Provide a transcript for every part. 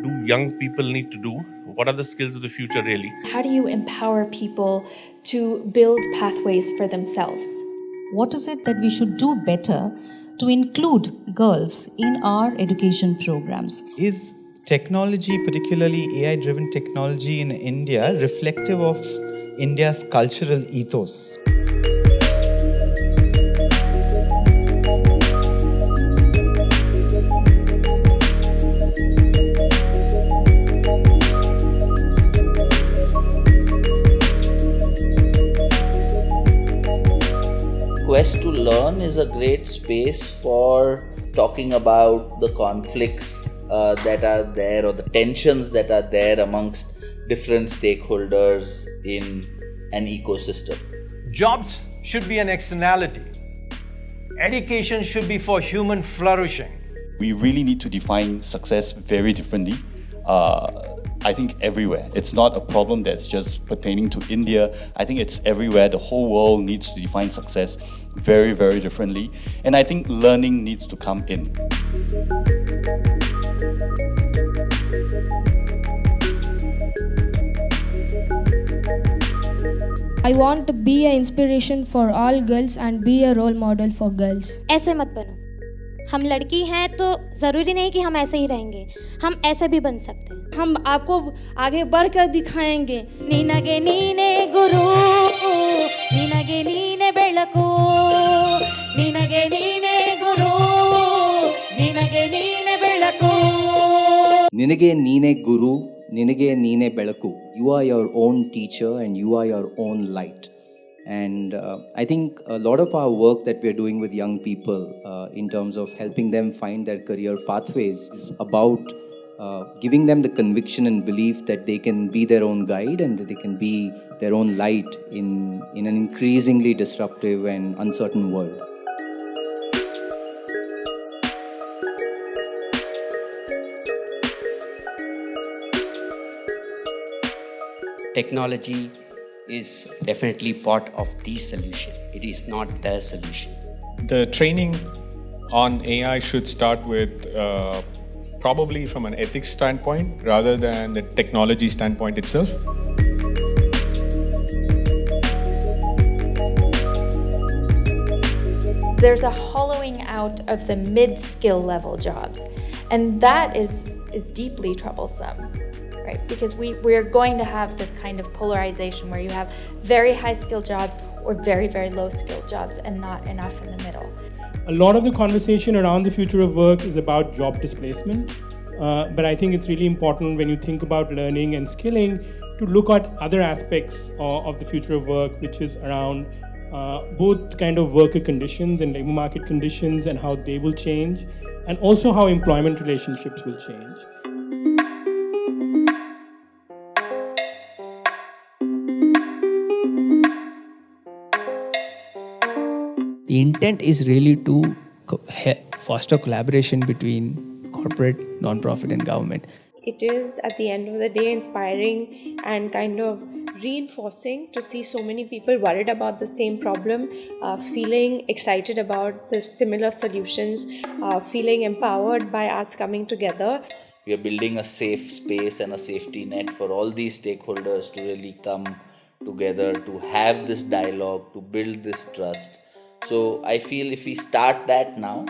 do young people need to do? What are the skills of the future really? How do you empower people to build pathways for themselves? What is it that we should do better to include girls in our education programs? Is technology, particularly AI-driven technology in India, reflective of India's cultural ethos? QUEST2LEARN is a great space for talking about the conflicts that are there, or the tensions that are there amongst different stakeholders in an ecosystem. Jobs should be an externality. Education should be for human flourishing. We really need to define success very differently. I think everywhere. It's not a problem that's just pertaining to India. I think it's everywhere. The whole world needs to define success very, very differently. And I think learning needs to come in. I want to be an inspiration for all girls and be a role model for girls. ऐसे मत बनो. हम लड़की हैं तो ज़रूरी नहीं कि हम ऐसे ही रहेंगे. हम ऐसे भी बन सकते हैं. हम आपको आगे बढ़कर दिखाएंगे. नीनगे नीने गुरु, नीनगे नीने बेलकु, नीनगे नीने गुरु, नीनगे नीने बेलकु. Ninage Nine Guru, Ninage Nine Belaku. You are your own teacher and you are your own light. And I think a lot of our work that we're doing with young people in terms of helping them find their career pathways is about giving them the conviction and belief that they can be their own guide and that they can be their own light in an increasingly disruptive and uncertain world. Technology is definitely part of the solution. It is not the solution. The training on AI should start with probably from an ethics standpoint rather than the technology standpoint itself. There's a hollowing out of the mid-skill level jobs, and that is deeply troublesome. Right? Because we're going to have this kind of polarization where you have very high-skilled jobs or very, very low-skilled jobs and not enough in the middle. A lot of the conversation around the future of work is about job displacement, but I think it's really important when you think about learning and skilling to look at other aspects of the future of work, which is around both kind of worker conditions and labor market conditions and how they will change, and also how employment relationships will change. The intent is really to foster collaboration between corporate, non-profit and government. It is at the end of the day inspiring and kind of reinforcing to see so many people worried about the same problem, feeling excited about the similar solutions, feeling empowered by us coming together. We are building a safe space and a safety net for all these stakeholders to really come together, to have this dialogue, to build this trust. So I feel if we start that now,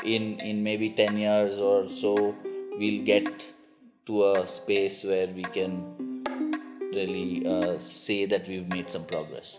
in maybe 10 years or so, we'll get to a space where we can really say that we've made some progress.